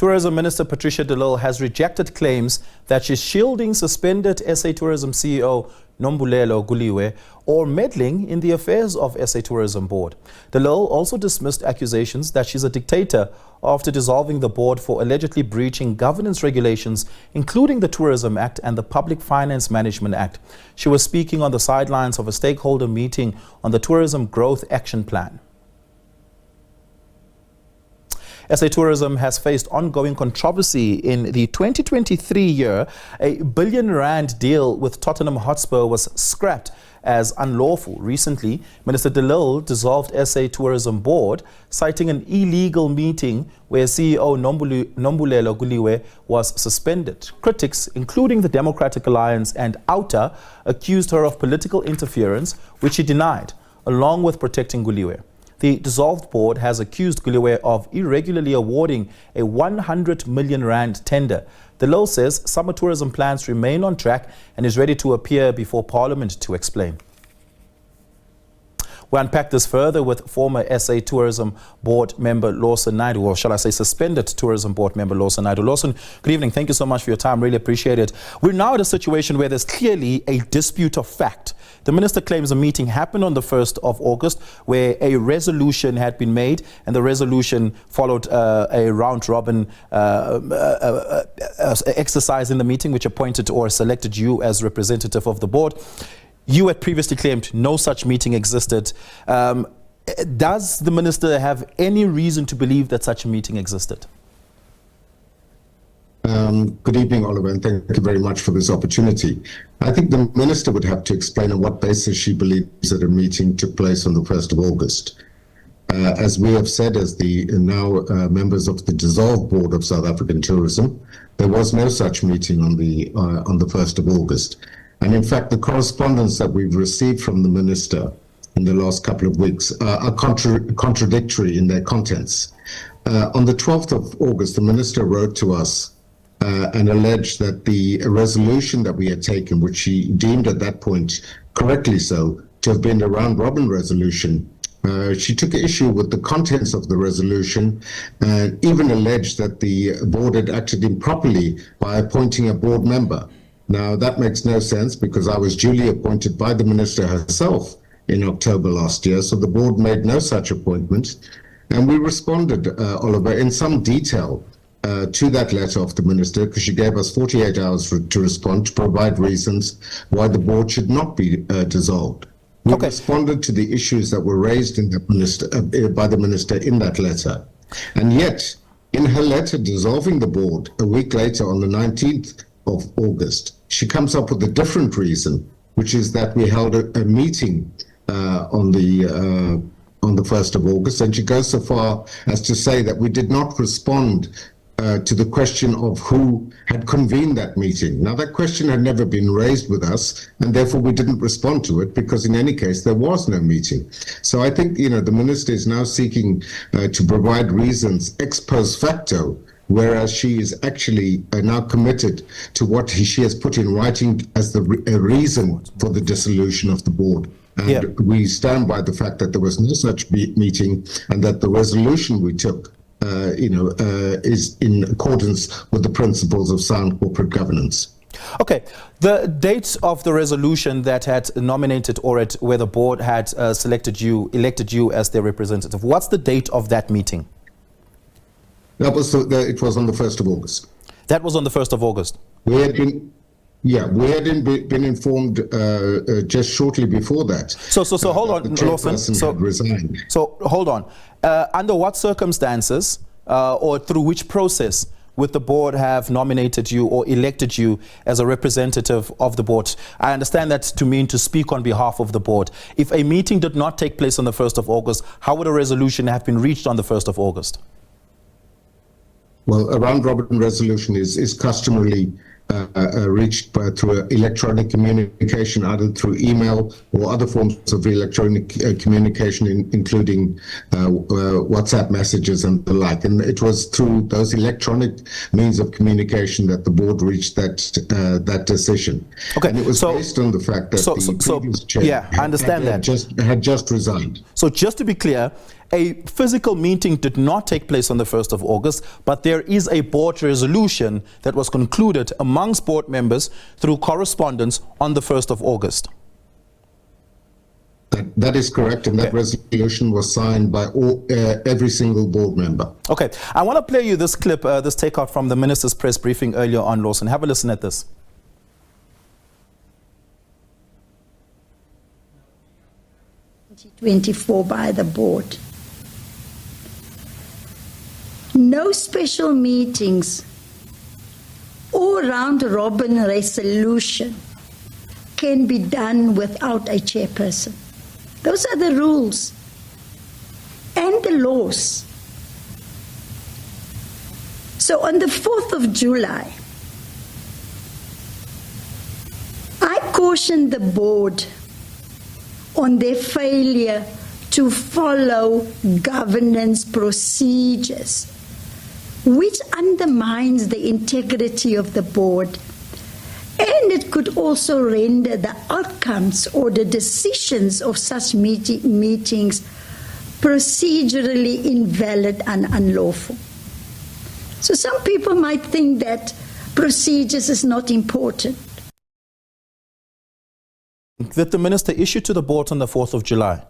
Tourism Minister Patricia De Lille has rejected claims that she's shielding suspended SA Tourism CEO Nombulelo Guliwe or meddling in the affairs of SA Tourism Board. De Lille also dismissed accusations that she's a dictator after dissolving the board for allegedly breaching governance regulations, including the Tourism Act and the Public Finance Management Act. She was speaking on the sidelines of a stakeholder meeting on the Tourism Growth Action Plan. SA Tourism has faced ongoing controversy in the 2023 year. A R1 billion deal with Tottenham Hotspur was scrapped as unlawful. Recently, Minister De Lille dissolved SA Tourism Board, citing an illegal meeting where CEO Nombulelo Guliwe was suspended. Critics, including the Democratic Alliance and Outer, accused her of political interference, which she denied, along with protecting Guliwe. The dissolved board has accused Guliwe of irregularly awarding a R100 million tender. De Lille says summer tourism plans remain on track and is ready to appear before Parliament to explain. We unpack this further with former SA Tourism Board member Lawson Naidoo, or shall I say suspended Tourism Board member Lawson Naidoo. Lawson, good evening. Thank you so much for your time. Really appreciate it. We're now at a situation where there's clearly a dispute of fact. The minister claims a meeting happened on the 1st of August where a resolution had been made, and the resolution followed a round-robin exercise in the meeting which appointed or selected you as representative of the board. You had previously claimed no such meeting existed. Does the minister have any reason to believe that such a meeting existed? Good evening, Oliver, and thank you very much for this opportunity. I think the minister would have to explain on what basis she believes that a meeting took place on the 1st of August. As we have said, as the now members of the dissolved Board of South African Tourism, there was no such meeting on the 1st of August. And in fact, the correspondence that we've received from the minister in the last couple of weeks are contradictory in their contents. On the 12th of August, the minister wrote to us and alleged that the resolution that we had taken, which she deemed at that point, correctly so, to have been a round-robin resolution, she took issue with the contents of the resolution and even alleged that the board had acted improperly by appointing a board member. Now, that makes no sense because I was duly appointed by the minister herself in October last year, so the board made no such appointment. And we responded, Oliver, in some detail to that letter of the minister, because she gave us 48 hours to respond, to provide reasons why the board should not be dissolved. We responded to the issues that were raised in by the minister in that letter. And yet, in her letter dissolving the board a week later on the 19th of August, she comes up with a different reason, which is that we held a meeting on the 1st of August, and she goes so far as to say that we did not respond to the question of who had convened that meeting. Now, that question had never been raised with us, and therefore we didn't respond to it because in any case there was no meeting. So I think, the minister is now seeking to provide reasons ex post facto, whereas she is actually now committed to what she has put in writing as a reason for the dissolution of the board. And we stand by the fact that there was no such meeting and that the resolution we took is in accordance with the principles of sound corporate governance. Okay, the date of the resolution that had nominated or where the board had elected you as their representative, what's the date of that meeting? It was on the 1st of August. That was on the 1st of August? We had been informed just shortly before that. So hold on, Lawson. So hold on. Under what circumstances or through which process would the board have nominated you or elected you as a representative of the board? I understand that to mean to speak on behalf of the board. If a meeting did not take place on the 1st of August, how would a resolution have been reached on the 1st of August? Well, a round-robin resolution is customarily reached through electronic communication, either through email or other forms of electronic communication, including WhatsApp messages and the like. And it was through those electronic means of communication that the board reached that decision. Okay, and it was based on the fact that the previous chair I understand had just resigned. So just to be clear, a physical meeting did not take place on the 1st of August, but there is a board resolution that was concluded amongst board members through correspondence on the 1st of August. That is correct, and that resolution was signed by every single board member. Okay, I want to play you this clip, this takeout from the minister's press briefing earlier on, Lawson. Have a listen at this. 2024 by the board. No special meetings or round-robin resolution can be done without a chairperson. Those are the rules and the laws. So on the 4th of July, I cautioned the board on their failure to follow governance procedures, which undermines the integrity of the board. And it could also render the outcomes or the decisions of such meetings procedurally invalid and unlawful. So some people might think that procedures is not important. That the minister issued to the board on the 4th of July.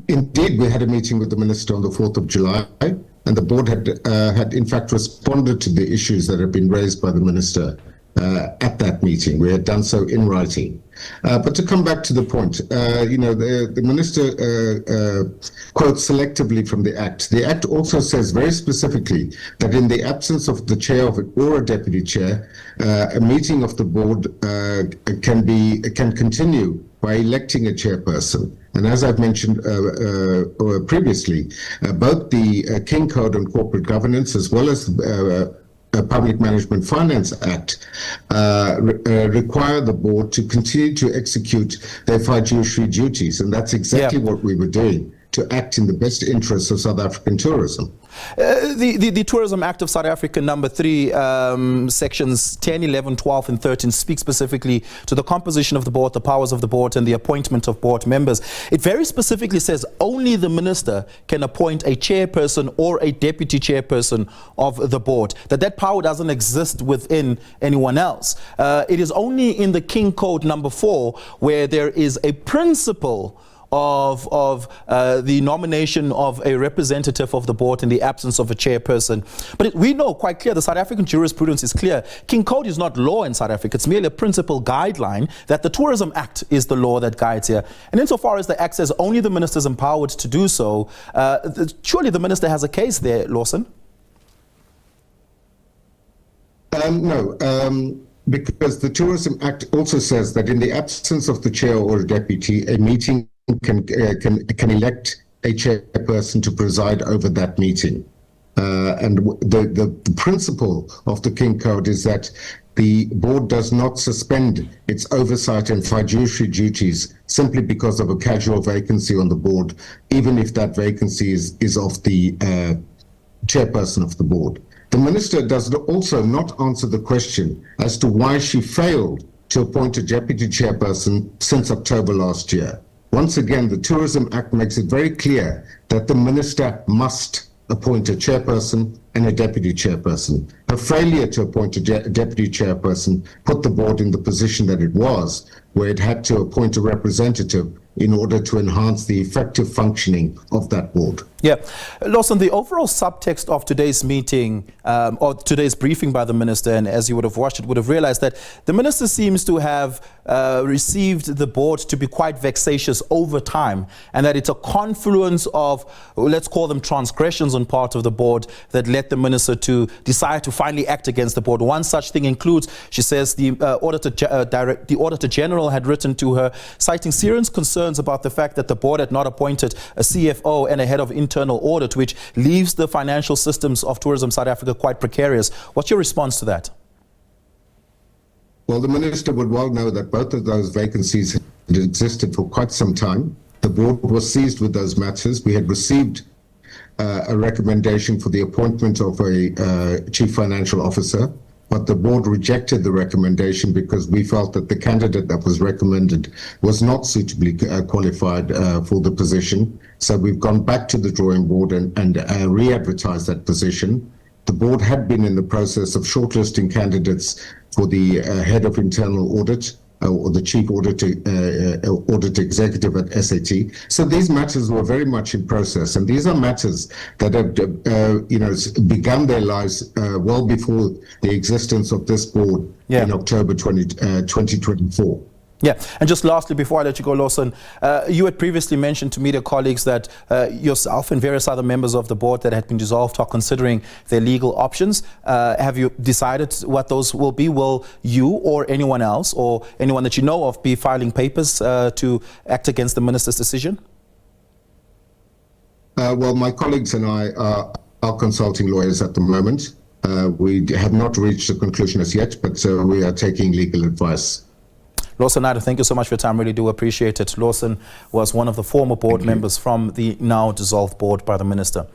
Indeed, we had a meeting with the minister on the 4th of July, and the board had in fact responded to the issues that had been raised by the minister at that meeting. We had done so in writing. But to come back to the point, the minister quotes selectively from the Act. The Act also says very specifically that in the absence of the chair of it or a deputy chair, a meeting of the board can continue by electing a chairperson. And as I've mentioned previously, both the King Code on Corporate Governance as well as Public Management Finance Act require the board to continue to execute their fiduciary duties. And that's exactly what we were doing, to act in the best interests of South African tourism. The Tourism Act of South Africa, number 3, sections 10, 11, 12 and 13 speak specifically to the composition of the board, the powers of the board and the appointment of board members. It very specifically says only the minister can appoint a chairperson or a deputy chairperson of the board, that power doesn't exist within anyone else. It is only in the King Code number 4 where there is a principle of the nomination of a representative of the board in the absence of a chairperson. But we know quite clear, the South African jurisprudence is clear. King Code is not law in South Africa. It's merely a principle guideline that the Tourism Act is the law that guides here. And insofar as the Act says only the minister is empowered to do so, surely the minister has a case there, Lawson? No. Because the Tourism Act also says that in the absence of the chair or a deputy, a meeting can elect a chairperson to preside over that meeting. And the principle of the King Code is that the board does not suspend its oversight and fiduciary duties simply because of a casual vacancy on the board, even if that vacancy is of the chairperson of the board. The minister does also not answer the question as to why she failed to appoint a deputy chairperson since October last year. Once again, the Tourism Act makes it very clear that the minister must appoint a chairperson and a deputy chairperson. Her failure to appoint a deputy chairperson put the board in the position that it was, where it had to appoint a representative in order to enhance the effective functioning of that board. Yeah. Lawson, the overall subtext of today's meeting or today's briefing by the minister, and as you would have watched it, would have realized that the minister seems to have received the board to be quite vexatious over time, and that it's a confluence of, let's call them transgressions on part of the board that led the minister to decide to finally act against the board. One such thing includes, she says, the Auditor General had written to her citing serious concerns about the fact that the board had not appointed a CFO and a head of internal audit, which leaves the financial systems of Tourism South Africa quite precarious. What's your response to that? Well, the minister would well know that both of those vacancies had existed for quite some time. The board was seized with those matters. We had received a recommendation for the appointment of a chief financial officer. but the board rejected the recommendation because we felt that the candidate that was recommended was not suitably qualified for the position. So we've gone back to the drawing board and re-advertised that position. The board had been in the process of shortlisting candidates for the head of internal audit, or the chief audit executive at SAT. So these matters were very much in process, and these are matters that have begun their lives well before the existence of this board in October 2024. Yeah, and just lastly, before I let you go, Lawson, you had previously mentioned to media colleagues that yourself and various other members of the board that had been dissolved are considering their legal options. Have you decided what those will be? Will you or anyone else or anyone that you know of be filing papers to act against the minister's decision? Well, my colleagues and I are consulting lawyers at the moment. We have not reached a conclusion as yet, but we are taking legal advice. Lawson Naidoo, thank you so much for your time. Really do appreciate it. Lawson was one of the former board members from the now dissolved board by the minister.